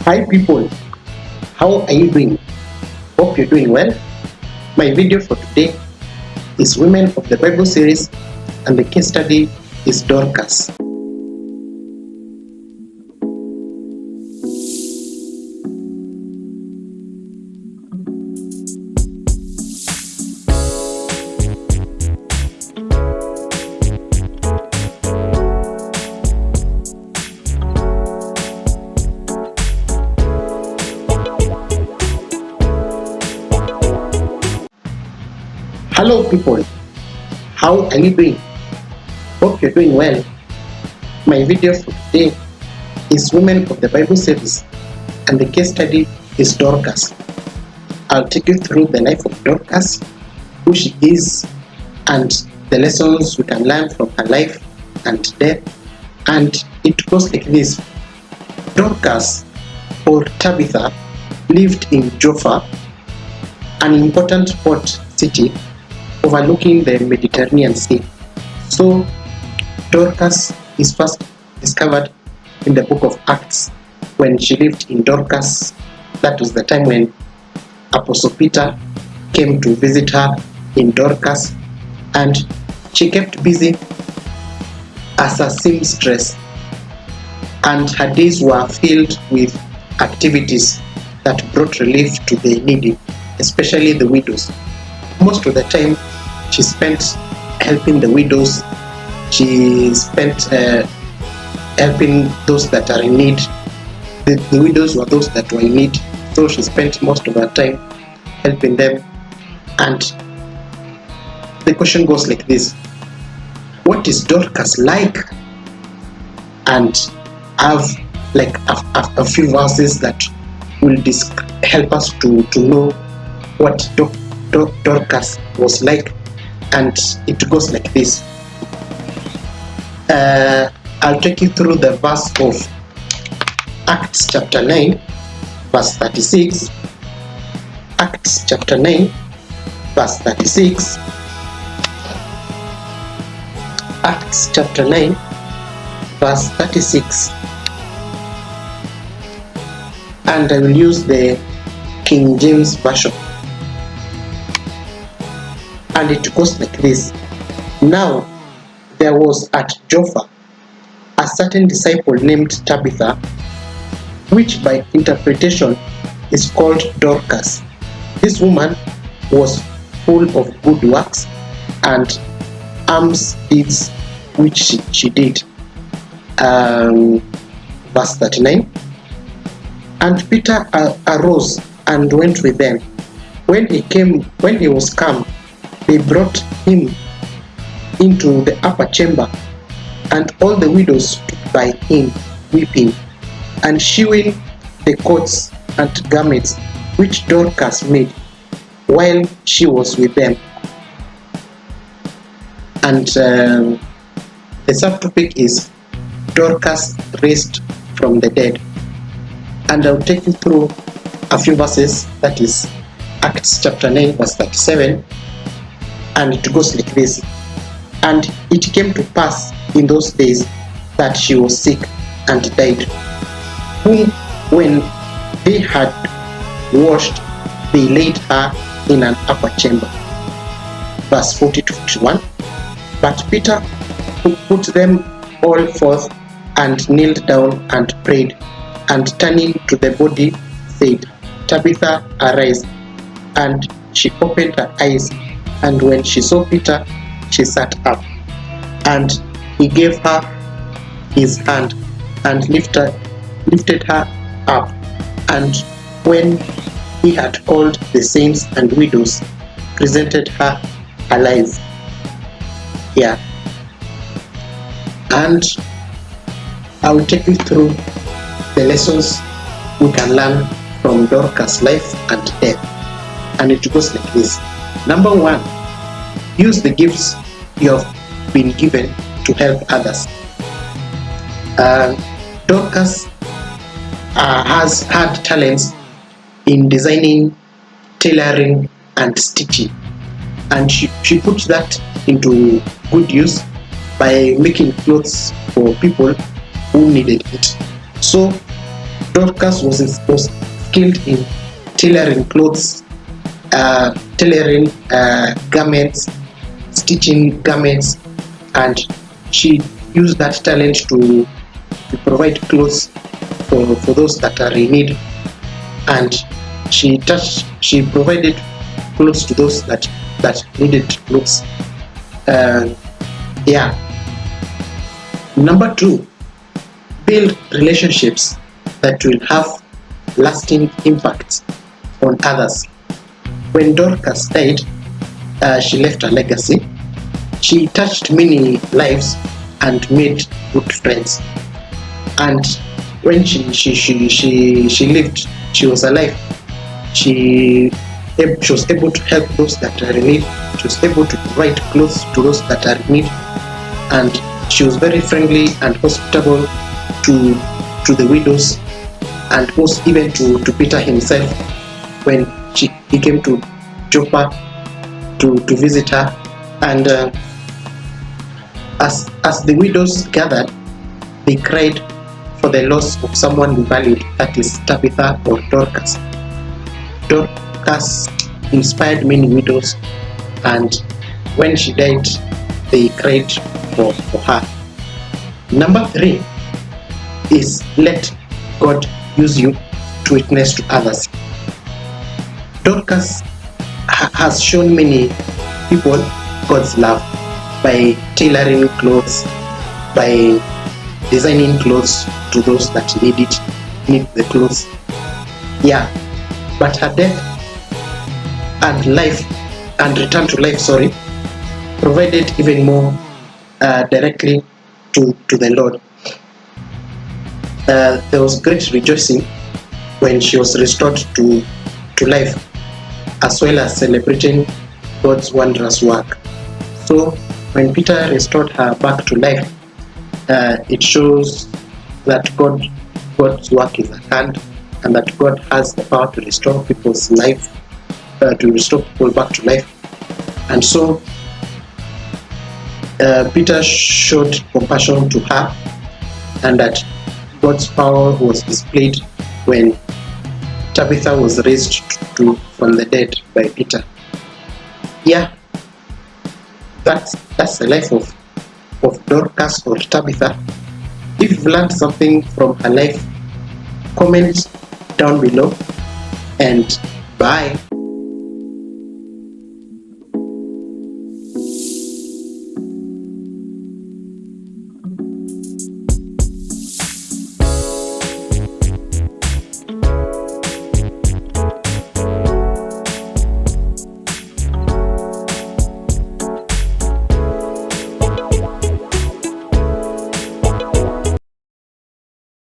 Hi people, how are you doing? Hope you're doing well. My video for today is Women of the Bible series, and the case study is Dorcas. Hello people, how are you doing? Hope you're doing well. My video for today is Women of the Bible series, and the case study is Dorcas. I'll take you through the life of Dorcas, who she is, and the lessons we can learn from her life and death. And it goes like this. Dorcas, or Tabitha, lived in Jaffa, an important port city overlooking the Mediterranean Sea. So Dorcas is first discovered in the book of Acts when she lived in Dorcas. That was the time when Apostle Peter came to visit her in Dorcas, and she kept busy as a seamstress, and her days were filled with activities that brought relief to the needy, especially the widows. Most of the time she spent helping the widows. She spent helping those that are in need. The widows were those that were in need, so she spent most of her time helping them. And the question goes like this: what is Dorcas like? And I have like a few verses that will help us to know what Dorcas was like, and it goes like this. I'll take you through the verse of Acts chapter 9 verse 36. Acts chapter 9 verse 36. Acts chapter 9 verse 36, and I will use the King James version. And it goes like this. Now there was at Jaffa a certain disciple named Tabitha, which by interpretation is called Dorcas. This woman was full of good works and alms deeds which she did. Verse 39. And Peter arose and went with them. When he was come, they brought him into the upper chamber, and all the widows stood by him, weeping, and shewing the coats and garments which Dorcas made while she was with them. And the subtopic is Dorcas raised from the dead. And I'll take you through a few verses, that is Acts chapter 9 verse 37. And it goes like this. And it came to pass in those days that she was sick and died, whom when they had washed, they laid her in an upper chamber. Verse 40 to 41. But Peter put them all forth, and kneeled down and prayed, and turning to the body said, Tabitha, arise. And she opened her eyes, and when she saw Peter, she sat up. And he gave her his hand, and lifted her up. And when he had called the saints and widows, presented her alive. Yeah. And I will take you through the lessons we can learn from Dorcas' life and death. And it goes like this. Number 1, use the gifts you have been given to help others. Dorcas has had talents in designing, tailoring, and stitching, and she put that into good use by making clothes for people who needed it. So Dorcas was skilled in tailoring clothes, tailoring garments, stitching garments, and she used that talent to provide clothes for those that are in need, and she provided clothes to those that needed clothes. Yeah. Number 2, build relationships that will have lasting impact on others. When Dorcas died, she left a legacy. She touched many lives and made good friends. And when she lived, she was alive. She was able to help those that are in need. She was able to provide clothes to those that are in need, and she was very friendly and hospitable to the widows, and most even to Peter himself when he came to Joppa to visit her. And as the widows gathered, they cried for the loss of someone who valued, that is Tabitha or Dorcas. Dorcas inspired many widows, and when she died, they cried for her. Number 3 is let God use you to witness to others. Dorcas has shown many people God's love by tailoring clothes, by designing clothes to those that need the clothes. Yeah, but her death and return to life, provided even more directly to the Lord. There was great rejoicing when she was restored to life, as well as celebrating God's wondrous work. So when Peter restored her back to life, it shows that God's work is at hand, and that God has the power to restore people's life, to restore people back to life. And so Peter showed compassion to her, and that God's power was displayed when Tabitha was raised from the dead by Peter. Yeah, that's the life of Dorcas or Tabitha. If you've learned something from her life, comment down below, and bye.